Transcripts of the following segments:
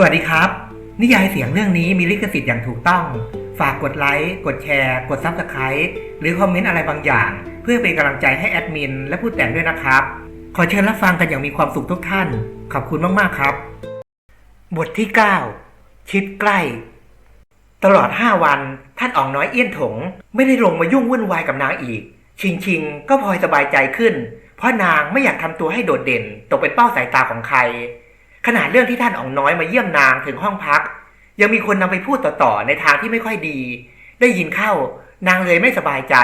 สวัสดีครับนิยายเสียงเรื่องนี้มีลิขสิทธิ์อย่างถูกต้องฝากกดไลค์กดแชร์กด Subscribe หรือคอมเมนต์อะไรบางอย่างเพื่อเป็นกำลังใจให้แอดมินและผู้แต่งด้วยนะครับขอเชิญรับฟังกันอย่างมีความสุขทุกท่านขอบคุณมากๆครับบทที่9ชิดใกล้ตลอด5วันท่านอ๋องน้อยเอี้ยนถงไม่ได้ลงมายุ่งวุ่นวายกับนางอีกชิงก็พลอยสบายใจขึ้นเพราะนางไม่อยากทำตัวให้โดดเด่นตกเป็นเป้าสายตาของใครขนาดเรื่องที่ท่านอ๋องน้อยมาเยี่ยมนางถึงห้องพักยังมีคนนำไปพูดต่อๆในทางที่ไม่ค่อยดีได้ยินเข้านางเลยไม่สบายใจ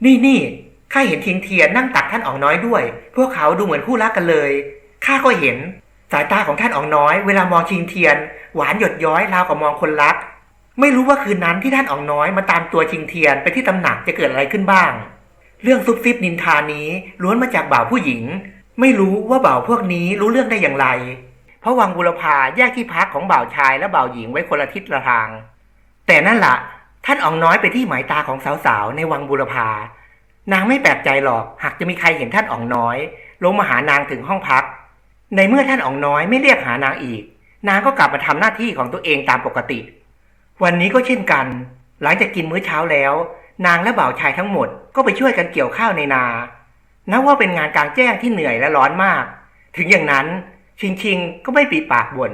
นี่ข้าเห็นทิงเทียนนั่งตักท่านอ๋องน้อยด้วยพวกเขาดูเหมือนคู่รักกันเลยข้าก็เห็นสายตาของท่านอ๋องน้อยเวลามองทิงเทียนหวานหยดย้อยราวกับมองคนรักไม่รู้ว่าคืนนั้นที่ท่านอ๋องน้อยมาตามตัวทิงเทียนไปที่ตำหนักจะเกิดอะไรขึ้นบ้างเรื่องซุบซิบนินทานี้ล้วนมาจากบ่าวผู้หญิงไม่รู้ว่าบ่าวพวกนี้รู้เรื่องได้อย่างไรเพราะวังบุรพาแยกที่พักของบ่าวชายและบ่าวหญิงไว้คนละทิศละทางแต่นั่นล่ะท่านอ๋องน้อยเป็นที่หมายตาของสาวๆในวังบุรพานางไม่แปลกใจหรอกหากจะมีใครเห็นท่านอ๋องน้อยลงมาหานางถึงห้องพักในเมื่อท่านอ๋องน้อยไม่เรียกหานางอีกนางก็กลับมาทำหน้าที่ของตัวเองตามปกติวันนี้ก็เช่นกันหลังจากกินมื้อเช้าแล้วนางและบ่าวชายทั้งหมดก็ไปช่วยกันเกี่ยวข้าวในนานับว่าเป็นงานกลางแจ้งที่เหนื่อยและร้อนมากถึงอย่างนั้นชิงก็ไม่ปิดปากบ่น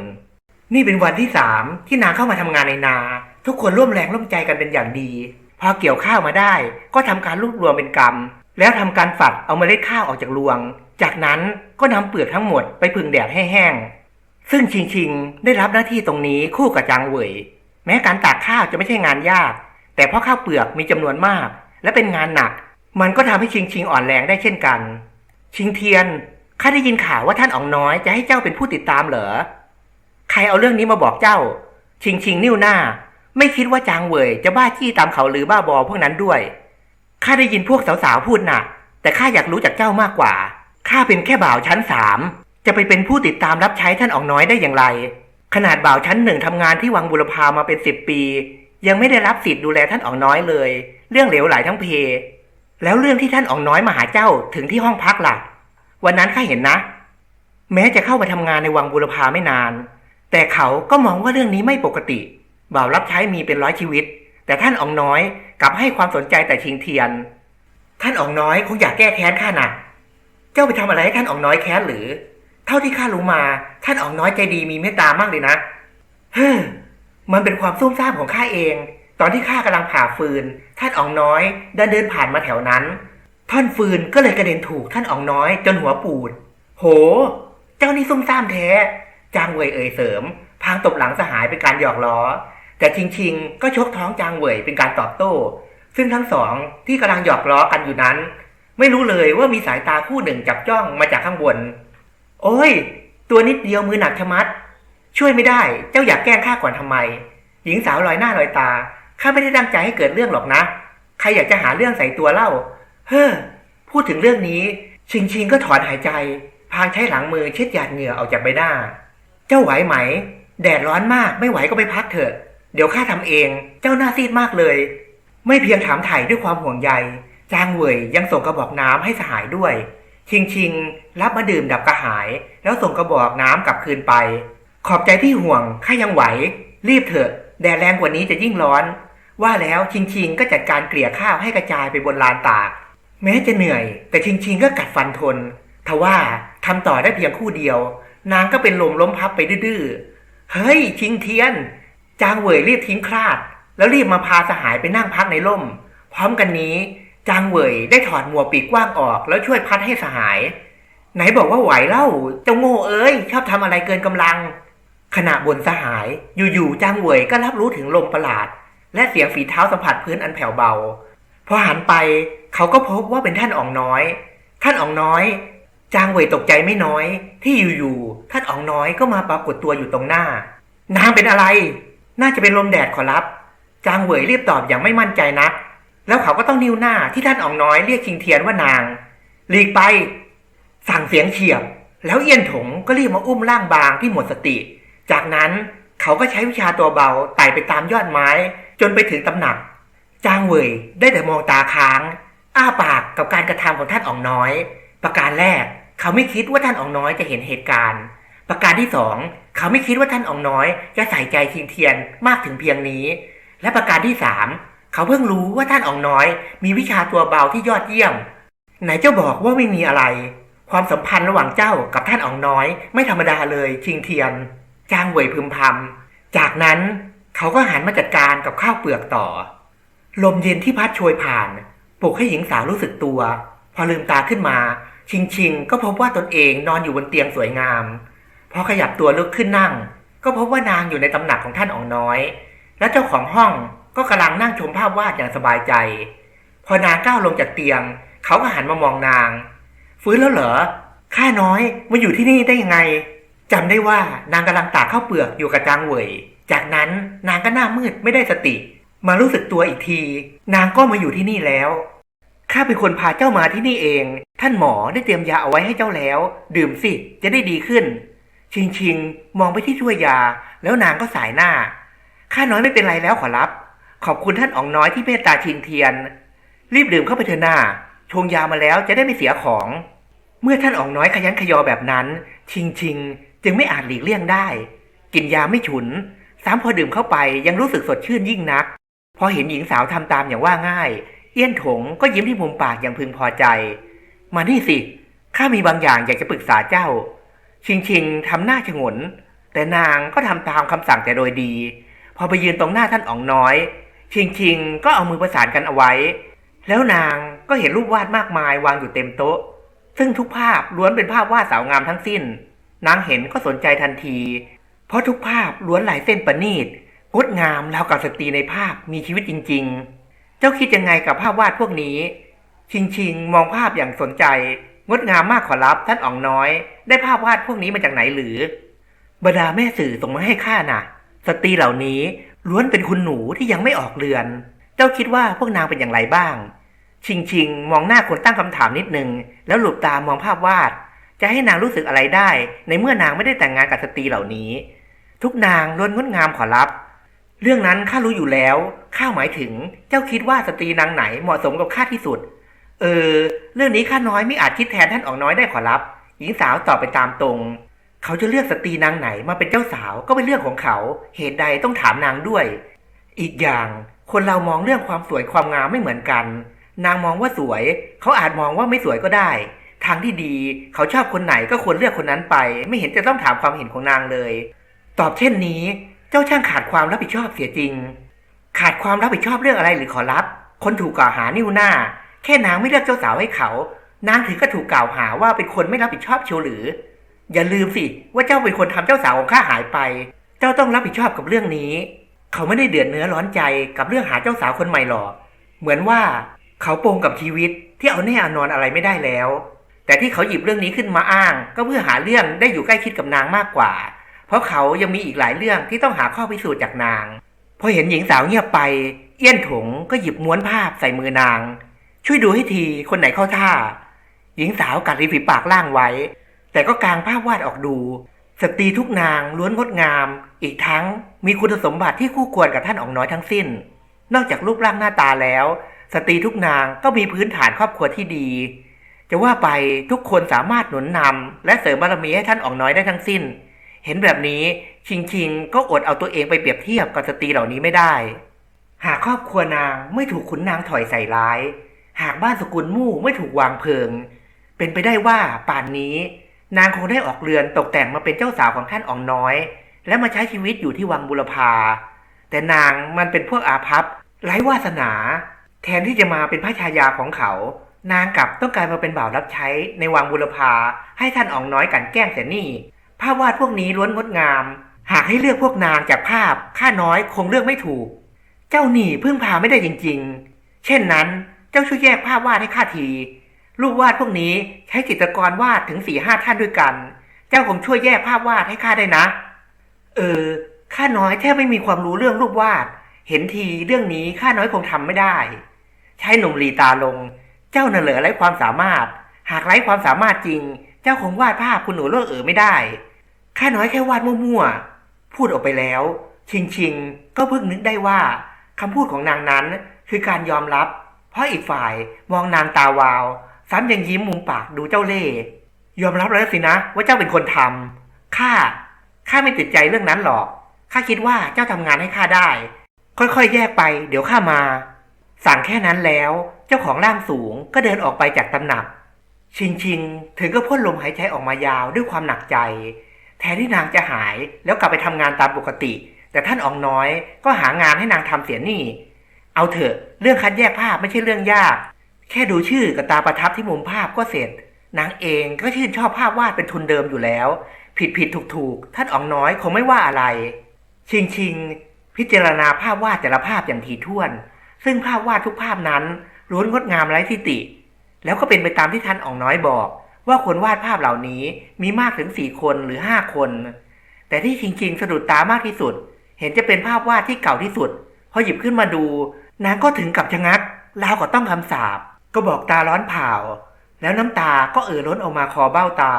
นี่เป็นวันที่3ที่นางเข้ามาทำงานในนาทุกคนร่วมแรงร่วมใจกันเป็นอย่างดีพอเกี่ยวข้าวมาได้ก็ทำการรวบรวมเป็นกำแล้วทำการฝัดเอาเมล็ดข้าวออกจากรวงจากนั้นก็นำเปลือกทั้งหมดไปผึ่งแดดให้แห้งซึ่งชิงได้รับหน้าที่ตรงนี้คู่กับจางเหวยแม้การตากข้าวจะไม่ใช่งานยากแต่เพราะข้าวเปลือกมีจำนวนมากและเป็นงานหนักมันก็ทำให้ชิงอ่อนแรงได้เช่นกันชิงเทียนข้าได้ยินข่าวว่าท่านอ๋องน้อยจะให้เจ้าเป็นผู้ติดตามเหรอใครเอาเรื่องนี้มาบอกเจ้าชิงนิ้วหน้าไม่คิดว่าจางเหวยจะบ้าจี้ตามเขาหรือบ้าบอพวกนั้นด้วยข้าได้ยินพวกสาวๆพูดน่ะแต่ข้าอยากรู้จากเจ้ามากกว่าข้าเป็นแค่บ่าวชั้น3จะไปเป็นผู้ติดตามรับใช้ท่านอ๋องน้อยได้อย่างไรขนาดบ่าวชั้น1ทำงานที่วังบุรพามาเป็น10 ปียังไม่ได้รับสิทธิ์ดูแลท่านอ๋องน้อยเลยเรื่องเหลวไหลทั้งเพแล้วเรื่องที่ท่านอ๋องน้อยมาหาเจ้าถึงที่ห้องพักล่ะวันนั้นข้าเห็นนะแม้จะเข้ามาทำงานในวังบุรพาไม่นานแต่เขาก็มองว่าเรื่องนี้ไม่ปกติบ่าวรับใช้มีเป็น100 ชีวิตแต่ท่านอ๋องน้อยกลับให้ความสนใจแต่ชิงเทียนท่านอ๋องน้อยคงอยากแก้แค้นข้านะเจ้าไปทำอะไรให้ท่านอ๋องน้อยแค้นหรือเท่าที่ข้ารู้มาท่านอ๋องน้อยใจดีมีเมตตามากเลยนะมันเป็นความซุ่มซ่ามของข้าเองตอนที่ข้ากำลังผ่าฟืนท่านอ๋องน้อยเดินผ่านมาแถวนั้นท่อนฟืนก็เลยกระเด็นถูกท่านอ๋องน้อยจนหัวปูดโหเจ้านี่ซุ่มซ่ามแท้จางเหวยเสริมพางตบหลังสหายเป็นการหยอกล้อแต่ชิงก็ชกท้องจางเหวยเป็นการตอบโต้ซึ่งทั้งสองที่กำลังหยอกล้อกันอยู่นั้นไม่รู้เลยว่ามีสายตาคู่หนึ่งจับจ้องมาจากข้างบนโอ้ยตัวนิดเดียวมือหนักชะมัดช่วยไม่ได้เจ้าอยากแกล้งข้าก่อนทำไมหญิงสาวลอยหน้าลอยตาข้าไม่ได้ตั้งใจให้เกิดเรื่องหรอกนะใครอยากจะหาเรื่องใส่ตัวเล่าพูดถึงเรื่องนี้ชิงก็ถอนหายใจพางใช้หลังมือเช็ดหยาดเหงื่อออกจากใบหน้าเจ้าไหวไหมแดดร้อนมากไม่ไหวก็ไปพักเถอะเดี๋ยวข้าทำเองเจ้าหน้าซีดมากเลยไม่เพียงถามไถ่ด้วยความห่วงใยจางเหวยยังส่งกระบอกน้ำให้สหายด้วยชิงรับมาดื่มดับกระหายแล้วส่งกระบอกน้ำกลับคืนไปขอบใจที่ห่วงข้ายังไหวรีบเถอะแดดแรงกว่านี้จะยิ่งร้อนว่าแล้วชิงก็จัดการเกลี่ยข้าวให้กระจายไปบนลานตากแม้จะเหนื่อยแต่ชิงก็กัดฟันทนทว่าทำต่อได้เพียงคู่เดียวนางก็เป็นลมล้มพับไปดื้อเฮ้ยชิงเทียนจางเหวยรีบทิ้งคลาดแล้วรีบมาพาสหายไปนั่งพักในร่มพร้อมกันนี้จางเหวยได้ถอดหมวกปีกกว้างออกแล้วช่วยพัดให้สหายไหนบอกว่าไหวเล่าเจ้าโง่เอ้ยชอบทำอะไรเกินกำลังขณะบนสหายอยู่จางเหวยก็รับรู้ถึงลมประหลาดและเสียงฝีเท้าสัมผัสพื้นอันแผ่วเบาพอหันไปเขาก็พบว่าเป็นท่านอ๋องน้อยท่านอ๋องน้อยจางเหวยตกใจไม่น้อยที่อยู่ท่านอ๋องน้อยก็มาปรากฏตัวอยู่ตรงหน้านางเป็นอะไรน่าจะเป็นลมแดดขอรับจางเหวยรีบตอบอย่างไม่มั่นใจนักแล้วเขาก็ต้องนิ้วหน้าที่ท่านอ๋องน้อยเรียกชิงเทียนว่านางหลีกไปสั่งเสียงเฉียบแล้วเอี้ยนถงก็รีบมาอุ้มร่างบางที่หมดสติจากนั้นเขาก็ใช้วิชาตัวเบาไต่ไปตามยอดไม้จนไปถึงตำหนักจางเหวยได้แต่มองตาค้างอ้าปากกับการกระทำของท่านอ๋องน้อยประการแรกเขาไม่คิดว่าท่านอ๋องน้อยจะเห็นเหตุการณ์ประการที่2 เขาไม่คิดว่าท่านอ๋องน้อยจะใส่ใจชิงเทียนมากถึงเพียงนี้และประการที่สามเขาเพิ่งรู้ว่าท่านอ๋องน้อยมีวิชาตัวเบาที่ยอดเยี่ยมไหนเจ้าบอกว่าไม่มีอะไรความสัมพันธ์ระหว่างเจ้ากับท่านอ๋องน้อยไม่ธรรมดาเลยชิงเทียนจางเหวยพึมพำจากนั้นเขาก็หันมาจัดการกับข้าวเปลือกต่อลมเย็นที่พัดโชยผ่านปลุกให้หญิงสาวรู้สึกตัวพอลืมตาขึ้นมาชิงก็พบว่าตนเองนอนอยู่บนเตียงสวยงามพอขยับตัวลุกขึ้นนั่งก็พบว่านางอยู่ในตำหนักของท่านอ๋องน้อยและเจ้าของห้องก็กำลังนั่งชมภาพวาดอย่างสบายใจพอนางก้าวลงจากเตียงเขาก็หันมามองนางฟื้นแล้วเหรอข้าน้อยมาอยู่ที่นี่ได้ยังไงจำได้ว่านางกำลังตากข้าวเปลือกอยู่กับจางเหวยจากนั้นนางก็หน้ามืดไม่ได้สติมารู้สึกตัวอีกทีนางก็มาอยู่ที่นี่แล้วข้าเป็นคนพาเจ้ามาที่นี่เองท่านหมอได้เตรียมยาเอาไว้ให้เจ้าแล้วดื่มสิจะได้ดีขึ้นชิงมองไปที่ถ้วยยาแล้วนางก็สายหน้าข้าน้อยไม่เป็นไรแล้วขอรับขอบคุณท่านอ๋องน้อยที่เมตตาชิงเทียนรีบดื่มเข้าไปเถอะหน้าชงยามาแล้วจะได้ไม่เสียของเมื่อท่านอ๋องน้อยขยันขยอแบบนั้นชิงจึงไม่อาจหลีกเลี่ยงได้กินยาไม่ฉุนซ้ำพอดื่มเข้าไปยังรู้สึกสดชื่นยิ่งนักพอเห็นหญิงสาวทำตามอย่างว่าง่ายเอี้ยนถงก็ยิ้มที่มุมปากอย่างพึงพอใจมานี่สิข้ามีบางอย่างอยากจะปรึกษาเจ้าชิงทำหน้าฉงนแต่นางก็ทำตามคำสั่งแต่โดยดีพอไปยืนตรงหน้าท่านอ๋องน้อยชิงก็เอามือประสานกันเอาไว้แล้วนางก็เห็นรูปวาดมากมายวางอยู่เต็มโต๊ะซึ่งทุกภาพล้วนเป็นภาพวาดสาวงามทั้งสิ้นนางเห็นก็สนใจทันทีเพราะทุกภาพล้วนลายเส้นประณีตงดงามราวกับสตรีในภาพมีชีวิตจริงๆเจ้าคิดยังไงกับภาพวาดพวกนี้ชิงมองภาพอย่างสนใจงดงามมากขอรับท่านอ๋องน้อยได้ภาพวาดพวกนี้มาจากไหนหรือบรรดาแม่สื่อส่งมาให้ข้าน่ะสตรีเหล่านี้ล้วนเป็นคุณหนูที่ยังไม่ออกเรือนเจ้าคิดว่าพวกนางเป็นอย่างไรบ้างชิงมองหน้าคนตั้งคำถามนิดนึงแล้วหลุบตามองภาพวาดจะให้นางรู้สึกอะไรได้ในเมื่อนางไม่ได้แต่งงานกับสตรีเหล่านี้ทุกนางล้วนงดงามขอรับเรื่องนั้นข้ารู้อยู่แล้วข้าหมายถึงเจ้าคิดว่าสตรีนางไหนเหมาะสมกับข้าที่สุดเรื่องนี้ข้าน้อยไม่อาจคิดแทนท่านอ๋องน้อยได้ขอรับหญิงสาวตอบไปตามตรงเขาจะเลือกสตรีนางไหนมาเป็นเจ้าสาวก็เป็นเรื่องของเขาเหตุใดต้องถามนางด้วยอีกอย่างคนเรามองเรื่องความสวยความงามไม่เหมือนกันนางมองว่าสวยเขาอาจมองว่าไม่สวยก็ได้ทางที่ดีเขาชอบคนไหนก็ควรเลือกคนนั้นไปไม่เห็นจะต้องถามความเห็นของนางเลยตอบเช่นนี้เจ้าช่างขาดความรับผิดชอบเสียจริงขาดความรับผิดชอบเรื่องอะไรหรือขอรับคนถูกกล่าวหานิ้วหน้าแค่นางไม่เลือกเจ้าสาวให้เขานางถึงก็ถูกกล่าวหาว่าเป็นคนไม่รับผิดชอบเชียวหรืออย่าลืมสิว่าเจ้าเป็นคนทำเจ้าสาวของข้าหายไปเจ้าต้องรับผิดชอบกับเรื่องนี้เขาไม่ได้เดือดเนื้อร้อนใจกับเรื่องหาเจ้าสาวคนใหม่หรอกเหมือนว่าเขาปงกับชีวิตที่เอาแน่เอานอนอะไรไม่ได้แล้วแต่ที่เขาหยิบเรื่องนี้ขึ้นมาอ้างก็เพื่อหาเรื่องได้อยู่ใกล้ชิดกับนางมากกว่าเพราะเขายังมีอีกหลายเรื่องที่ต้องหาข้อพิสูจน์จากนางพอเห็นหญิงสาวเงียบไปเอี้ยนถงก็หยิบม้วนภาพใส่มือนางช่วยดูให้ทีคนไหนเข้าท่าหญิงสาวกัดริมฝีปากล่างไว้แต่ก็กางภาพวาดออกดูสตรีทุกนางล้วนงดงามอีกทั้งมีคุณสมบัติที่คู่ควรกับท่านอ๋องน้อยทั้งสิ้นนอกจากรูปร่างหน้าตาแล้วสตรีทุกนางก็มีพื้นฐานครอบครัวที่ดีจะว่าไปทุกคนสามารถหนุนนำและเสริมบารมีให้ท่านอ๋องน้อยได้ทั้งสิ้นเห็นแบบนี้ชิงก็อดเอาตัวเองไปเปรียบเทียบกับสตรีเหล่านี้ไม่ได้หากครอบครัวนางไม่ถูกขุนนางถอยใส่ร้ายหากบ้านสกุลมู่ไม่ถูกวางเพลิงเป็นไปได้ว่าป่านนี้นางคงได้ออกเรือนตกแต่งมาเป็นเจ้าสาวของท่านอ๋องน้อยและมาใช้ชีวิตอยู่ที่วังบุรพาแต่นางมันเป็นพวกอาภัพไร้วาสนาแทนที่จะมาเป็นพระชายาของเขานางกลับต้องการมาเป็นบ่าวรับใช้ในวังบุรพาให้ท่านอ๋องน้อยกลั่นแกล้งเสียนี่ภาพวาดพวกนี้ล้วนงดงามหากให้เลือกพวกนางจากภาพข้าน้อยคงเลือกไม่ถูกเจ้านี่พึ่งพาไม่ได้จริงๆเช่นนั้นเจ้าช่วยแยกภาพวาดให้ข้าทีรูปวาดพวกนี้ใช้จิตรกรวาดถึง 4-5 ท่านด้วยกันเจ้าคงช่วยแยกภาพวาดให้ข้าได้นะข้าน้อยแทบไม่มีความรู้เรื่องรูปวาดเห็นทีเรื่องนี้ข้าน้อยคงทำไม่ได้ชายหนุ่มหลีตาลงเจ้าน่ะเหลือไร้ความสามารถหากไร้ความสามารถจริงเจ้าคงวาดภาพคุณหนูเลือกไม่ได้ข้าน้อยแค่วาดมั่วๆพูดออกไปแล้วชิงก็เพิ่งนึกได้ว่าคำพูดของนางนั้นคือการยอมรับเพราะอีกฝ่ายมองนางตาวาวซ้ำยังยิ้มมุมปากดูเจ้าเล่ห์ยอมรับแล้วสินะว่าเจ้าเป็นคนทำข้า ข้าไม่ติดใจเรื่องนั้นหรอกข้าคิดว่าเจ้าทำงานให้ข้าได้ค่อยๆแยกไปเดี๋ยวข้ามาสั่งแค่นั้นแล้วเจ้าของร่างสูงก็เดินออกไปจากตำหนักชิงถึงก็พ่นลมหายใจออกมายาวด้วยความหนักใจแทนที่นางจะหายแล้วกลับไปทำงานตามปกติแต่ท่านอ๋องน้อยก็หางานให้นางทำเสียนี่เอาเถอะเรื่องคัดแยกภาพไม่ใช่เรื่องยากแค่ดูชื่อกับตาประทับที่มุมภาพก็เสร็จนางเองก็ชื่นชอบภาพวาดเป็นทุนเดิมอยู่แล้วผิดถูกท่านอ๋องน้อยคงไม่ว่าอะไรชิงพิจารณาภาพวาดแต่ละภาพอย่างถี่ถ้วนซึ่งภาพวาดทุกภาพนั้นล้วนงดงามไร้ที่ติแล้วก็เป็นไปตามที่ท่านอ๋องน้อยบอกว่าคนวาดภาพเหล่านี้มีมากถึง4 คนหรือ5 คนแต่ที่ชิงสะดุดตามากที่สุดเห็นจะเป็นภาพวาดที่เก่าที่สุดพอหยิบขึ้นมาดูนางก็ถึงกับชะงักราวกับต้องคำสาปก็บอกตาร้อนเผาแล้วน้ำตาก็ล้นออกมาคอเบ้าตา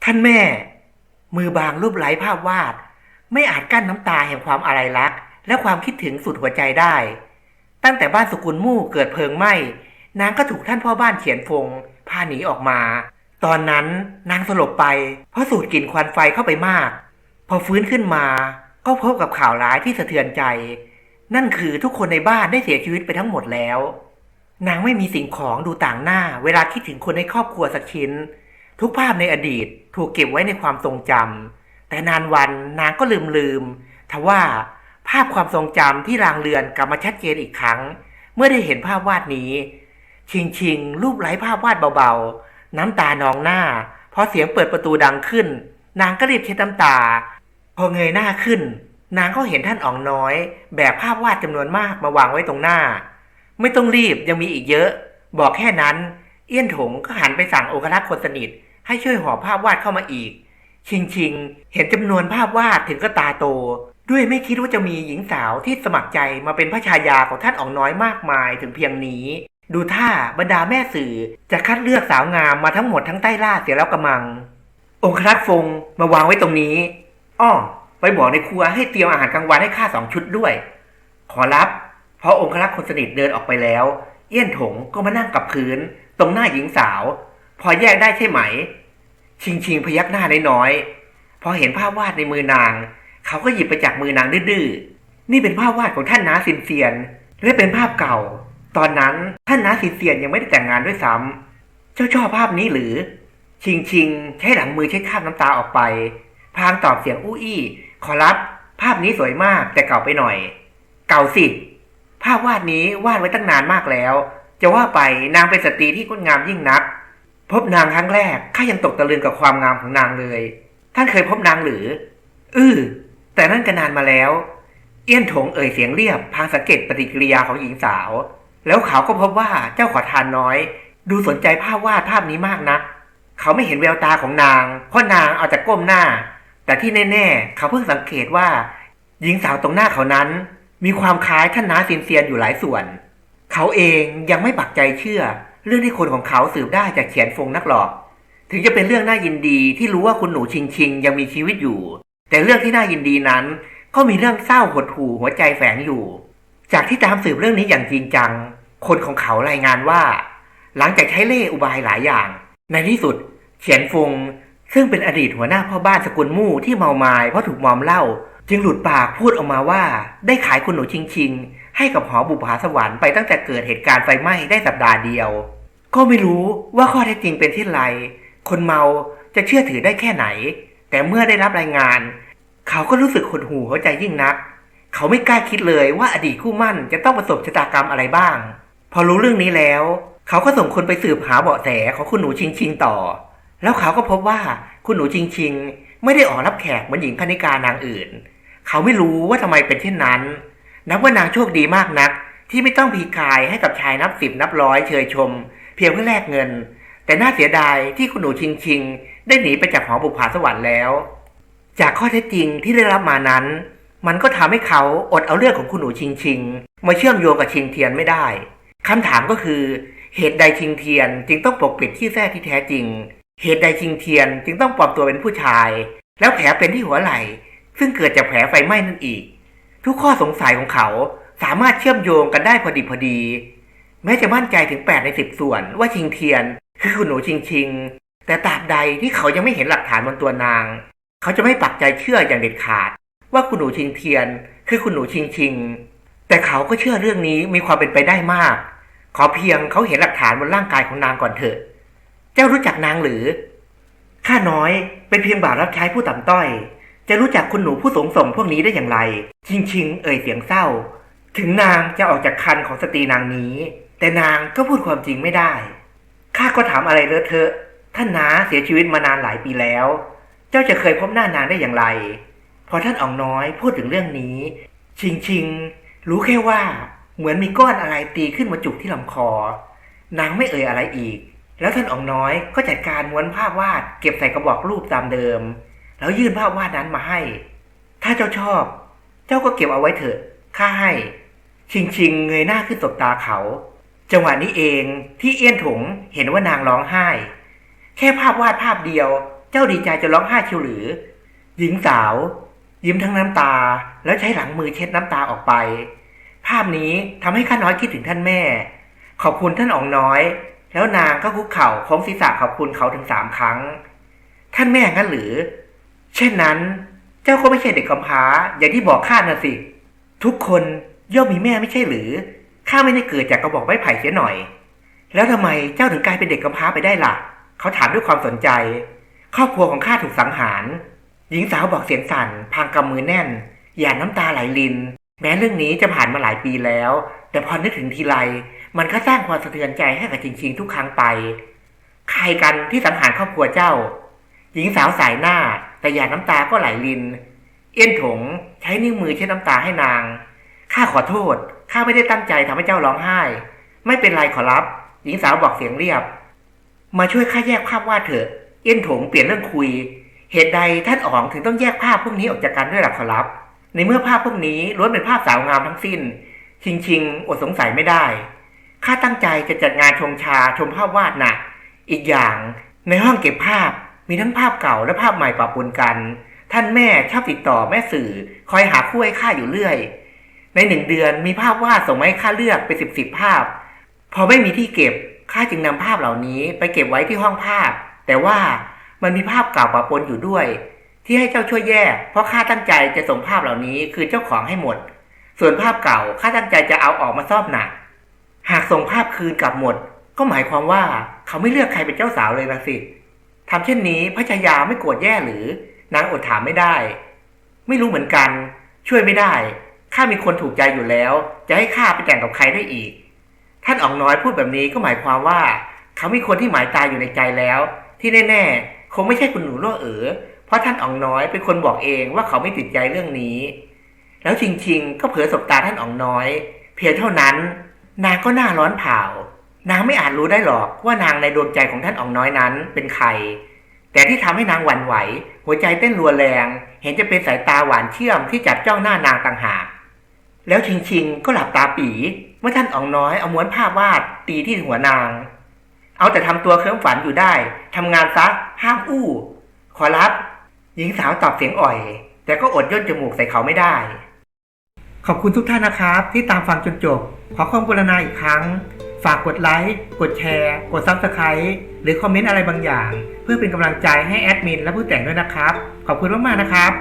ท่านแม่มือบางรูปไล้ภาพวาดไม่อาจกั้นน้ำตาแห่งความอาลัยรักและความคิดถึงสุดหัวใจได้ตั้งแต่บ้านสกุลมู่เกิดเพลิงไหม้นางก็ถูกท่านพ่อบ้านเฉียนฟงพาหนีออกมาตอนนั้นนางสลบไปเพราะสูดกลิ่นควันไฟเข้าไปมากพอฟื้นขึ้นมาก็พบกับข่าวร้ายที่สะเทือนใจนั่นคือทุกคนในบ้านได้เสียชีวิตไปทั้งหมดแล้วนางไม่มีสิ่งของดูต่างหน้าเวลาคิดถึงคนในครอบครัวสักชิ้นทุกภาพในอดีตถูกเก็บไว้ในความทรงจำแต่นานวันนางก็ลืมทว่าภาพความทรงจำที่ลางเลือนกลับมาชัดเจนอีกครั้งเมื่อได้เห็นภาพวาดนี้ชิงรูปไร้ภาพวาดเบาๆน้ำตานองหน้าพอเสียงเปิดประตูดังขึ้นนางก็รีบเช็ดน้ำตาพอเงยหน้าขึ้นนางก็เห็นท่านอ๋องน้อยแบกภาพวาดจำนวนมากมาวางไว้ตรงหน้าไม่ต้องรีบยังมีอีกเยอะบอกแค่นั้นเอี้ยนถงก็หันไปสั่งองครักษ์คนสนิทให้ช่วยห่อภาพวาดเข้ามาอีกชิงเห็นจำนวนภาพวาดถึงก็ตาโตด้วยไม่คิดว่าจะมีหญิงสาวที่สมัครใจมาเป็นพระชายาของท่านอ๋องน้อยมากมายถึงเพียงนี้ดูท่าบรรดาแม่สื่อจะคัดเลือกสาวงามมาทั้งหมดทั้งใต้ล่าเสียแล้วกระมังองครักษ์ฟงมาวางไว้ตรงนี้อ้อไปบอกในครัวให้เตรียมอาหารกลางวันให้ข้า2 ชุดด้วยขอรับเพราะองครักษ์คนสนิทเดินออกไปแล้วเอี้ยนถงก็มานั่งกับพื้นตรงหน้าหญิงสาวพอแยกได้ใช่ไหมชิงพยักหน้าน้อยๆพอเห็นภาพวาดในมือนางเขาก็หยิบไปจากมือนางดื้อๆนี่เป็นภาพวาดของท่านน้าซินเซียนและเป็นภาพเก่าตอนนั้นท่านน้าซินเซียนยังไม่ได้แต่งงานด้วยซ้ำเจ้าชอบภาพนี้หรือชิงใช้หลังมือเช็ดคราบน้ำตาออกไปพลางตอบเสียงอู้อี้ขอรับภาพนี้สวยมากแต่เก่าไปหน่อยเก่าสิภาพวาดนี้วาดไว้ตั้งนานมากแล้วจะว่าไปนางเป็นสตรีที่งดงามยิ่งนักพบนางครั้งแรกข้ายังตกตะลึงกับความงามของนางเลยท่านเคยพบนางหรือแต่นั่นก็นานมาแล้วเอี้ยนถงเอ่ยเสียงเรียบพางสังเกตปฏิกิริยาของหญิงสาวแล้วเขาก็พบว่าเจ้าขอทานน้อยดูสนใจภาพวาดภาพนี้มากนักเขาไม่เห็นแววตาของนางเพราะนางเอาแต่ก้มหน้าแต่ที่แน่ๆเขาเพิ่งสังเกตว่าหญิงสาวตรงหน้าเขานั้นมีความคล้ายท่านน้าซินเซียนอยู่หลายส่วนเขาเองยังไม่ปักใจเชื่อเรื่องที่คนของเขาสืบได้จากเฉียนฟงนักหรอกถึงจะเป็นเรื่องน่ายินดีที่รู้ว่าคุณหนูชิงยังมีชีวิตอยู่แต่เรื่องที่น่ายินดีนั้นก็มีเรื่องเศร้าหดหู่หัวใจแฝงอยู่จากที่ตามสืบเรื่องนี้อย่างจริงจังคนของเขารายงานว่าหลังจากใช้เล่ห์อุบายหลายอย่างในที่สุดเฉียนฟงซึ่งเป็นอดีตหัวหน้าพ่อบ้านสกุลมู่ที่เมามายเพราะถูกมอมเหล้าจึงหลุดปากพูดออกมาว่าได้ขายคุณหนูชิงให้กับหอบุปผาสวรรค์ไปตั้งแต่เกิดเหตุการณ์ไฟไหม้ได้สัปดาห์เดียวก็ไม่รู้ว่าข้อเท็จจริงเป็นเช่นไรคนเมาจะเชื่อถือได้แค่ไหนแต่เมื่อได้รับรายงานเขาก็รู้สึกหดหู่หัวใจยิ่งนักเขาไม่กล้าคิดเลยว่าอดีตคู่หมั่นจะต้องประสบชะตากรรมอะไรบ้างพอรู้เรื่องนี้แล้วเขาก็ส่งคนไปสืบหาเบาะแสของคุณหนูชิงต่อแล้วเขาก็พบว่าคุณหนูชิงไม่ได้ออกรับแขกเหมือนหญิงคณิกานางอื่นเขาไม่รู้ว่าทำไมเป็นเช่นนั้นนับว่านางโชคดีมากนักที่ไม่ต้องพีกายให้กับชายนับ10นับร้อยเชยชมเพียงเพื่อแลกเงินแต่น่าเสียดายที่คุณหนูชิงได้หนีไปจากหอบุปผาสวรรค์แล้วจากข้อเท็จจริงที่ได้รับมานั้นมันก็ทำให้เขาอดเอาเรื่องของคุณหนูชิงมาเชื่อมโยงกับชิงเทียนไม่ได้คำถามก็คือเหตุใดชิงเทียนจึงต้องปกปิดที่แท้ที่แท้จริงเหตุใดชิงเทียนจึงต้องปลอมตัวเป็นผู้ชายแล้วแผลเป็นที่หัวไหล่ซึ่งเกิดจากแผลไฟไหม้นั่นอีกทุกข้อสงสัยของเขาสามารถเชื่อมโยงกันได้พอดีแม้จะมั่นใจถึง8 ใน 10ส่วนว่าชิงเทียนคือคุณหนูชิงแต่ตราบใดที่เขายังไม่เห็นหลักฐานบนตัวนาง เขาจะไม่ปักใจเชื่ออย่างเด็ดขาดว่าคุณหนูชิงเทียนคือคุณหนูชิงชิงแต่เขาก็เชื่อเรื่องนี้มีความเป็นไปได้มากขอเพียงเขาเห็นหลักฐานบนร่างกายของนางก่อนเถอะเจ้ารู้จักนางหรือข้าน้อยเป็นเพียงบ่าวรับใช้ผู้ต่ำต้อยจะรู้จักคุณหนูผู้สูงส่งพวกนี้ได้อย่างไรชิงชิงเอ่ยเสียงเศร้าถึงนางจะออกจากคันของสตรีนางนี้แต่นางก็พูดความจริงไม่ได้ข้าก็ถามอะไรเลอะเทอะท่านน้าเสียชีวิตมานานหลายปีแล้วเจ้าจะเคยพบหน้านางได้อย่างไรพอท่านอ่องน้อยพูดถึงเรื่องนี้ชิงชิงรู้แค่ว่าเหมือนมีก้อนอะไรตีขึ้นมาจุกที่ลำคอนางไม่เอ่ยอะไรอีกแล้วท่านอ่องน้อยก็จัดการม้วนภาพวาดเก็บใส่กระบอกรูปตามเดิมแล้วยื่นภาพวาดนั้นมาให้ถ้าเจ้าชอบเจ้าก็เก็บเอาไว้เถอะข้าให้ชิงชิงเงยหน้าขึ้นสบตาเขาจังหวะนี้เองที่เอี้ยนถงเห็นว่านางร้องไห้แค่ภาพวาดภาพเดียวเจ้าดีใจจะร้องไห้เชียวหรือหญิงสาวยิ้มทั้งน้ำตาแล้วใช้หลังมือเช็ดน้ำตาออกไปภาพนี้ทำให้ข้าน้อยคิดถึงท่านแม่ขอบคุณท่านอ่องน้อยแล้วนางก็คุกเข่าโค้งศีรษะขอบคุณเขาถึง3 ครั้งท่านแม่งั้นหรือเช่นนั้นเจ้าก็ไม่ใช่เด็กกำพร้าอย่างที่บอกข้าน่ะสิทุกคนย่อมมีแม่ไม่ใช่หรือข้าไม่ได้เกิดจากกระบอกไม้ไผ่เสียหน่อยแล้วทำไมเจ้าถึงกลายเป็นเด็กกำพร้าไปได้ล่ะเขาถามด้วยความสนใจครอบครัวของข้าถูกสังหารหญิงสาวบอกเสียงสั่นพางกำมือแน่นหยาดน้ำตาไหลรินแม้เรื่องนี้จะผ่านมาหลายปีแล้วแต่พอนึกถึงทีไรมันก็สร้างความสะเทือนใจให้กับชิงๆทุกครั้งไปใครกันที่สังหารครอบครัวเจ้าหญิงสาวสายหน้าแต่หยาดน้ำตาก็ไหลรินเอี้ยนถงใช้นิ้วมือเช็ดน้ำตาให้นางข้าขอโทษข้าไม่ได้ตั้งใจทำให้เจ้าร้องไห้ไม่เป็นไรขอรับหญิงสาวบอกเสียงเรียบมาช่วยข้าแยกภาพวาดเถอะเอี้ยนถงเปลี่ยนเรื่องคุยเหตุใดท่านอ๋องถึงต้องแยกภาพพวกนี้ออกจากกันด้วยล่ะขอรับในเมื่อภาพพวกนี้ล้วนเป็นภาพสาวงามทั้งสิ้นชิงอดสงสัยไม่ได้ข้าตั้งใจจะจัดงานชงชาชมภาพวาดน่ะอีกอย่างในห้องเก็บภาพมีทั้งภาพเก่าและภาพใหม่ปะปนกันท่านแม่ชอบติดต่อแม่สื่อคอยหาคู่ให้ข้าอยู่เรื่อยใน1 เดือนมีภาพวาดส่งมาให้ข้าเลือกเป็น10ภาพพอไม่มีที่เก็บข้าจึงนำภาพเหล่านี้ไปเก็บไว้ที่ห้องภาพแต่ว่ามันมีภาพเก่าปะปนอยู่ด้วยที่ให้เจ้าช่วยแยกเพราะข้าตั้งใจจะส่งภาพเหล่านี้คืนเจ้าของให้หมดส่วนภาพเก่าข้าตั้งใจจะเอาออกมาซ่อมหนักหากส่งภาพคืนกลับหมดก็หมายความว่าเขาไม่เลือกใครเป็นเจ้าสาวเลยละสิทำเช่นนี้พระชายาไม่โกรธแย่หรือนางอดถามไม่ได้ไม่รู้เหมือนกันช่วยไม่ได้ข้ามีคนถูกใจอยู่แล้วจะให้ข้าไปแต่งกับใครได้อีกท่านอ๋องน้อยพูดแบบนี้ก็หมายความว่าเขามีคนที่หมายตาอยู่ในใจแล้วที่แน่ๆคงไม่ใช่คุณหนูล่อเพราะท่านอ๋องน้อยเป็นคนบอกเองว่าเขาไม่ติดใจเรื่องนี้แล้วชิงก็เผลอสบตาท่านอ๋องน้อยเพียงเท่านั้นนางก็หน้าร้อนเผานางไม่อาจรู้ได้หรอกว่านางในดวงใจของท่านอ๋องน้อยนั้นเป็นใครแต่ที่ทำให้นางหวั่นไหวหัวใจเต้นรัวแรงเห็นจะเป็นสายตาหวานเชื่อมที่จับจ้องหน้านางต่างหากแล้วชิงก็หลับตาปี่เมื่อท่านอ๋องน้อยเอาม้วนภาพวาดตีที่หัวนางเอาแต่ทำตัวเคลิ้มฝันอยู่ได้ทำงานซะห้ามอู้ขอรับหญิงสาวตอบเสียงอ่อยแต่ก็อดย่นจมูกใส่เขาไม่ได้ขอบคุณทุกท่านนะครับที่ตามฟังจนจบขอความกรุณาอีกครั้งฝากกดไลค์กดแชร์กด Subscribe หรือคอมเมนต์อะไรบางอย่างเพื่อเป็นกำลังใจให้แอดมินและผู้แต่งด้วยนะครับขอบคุณมากๆนะครับ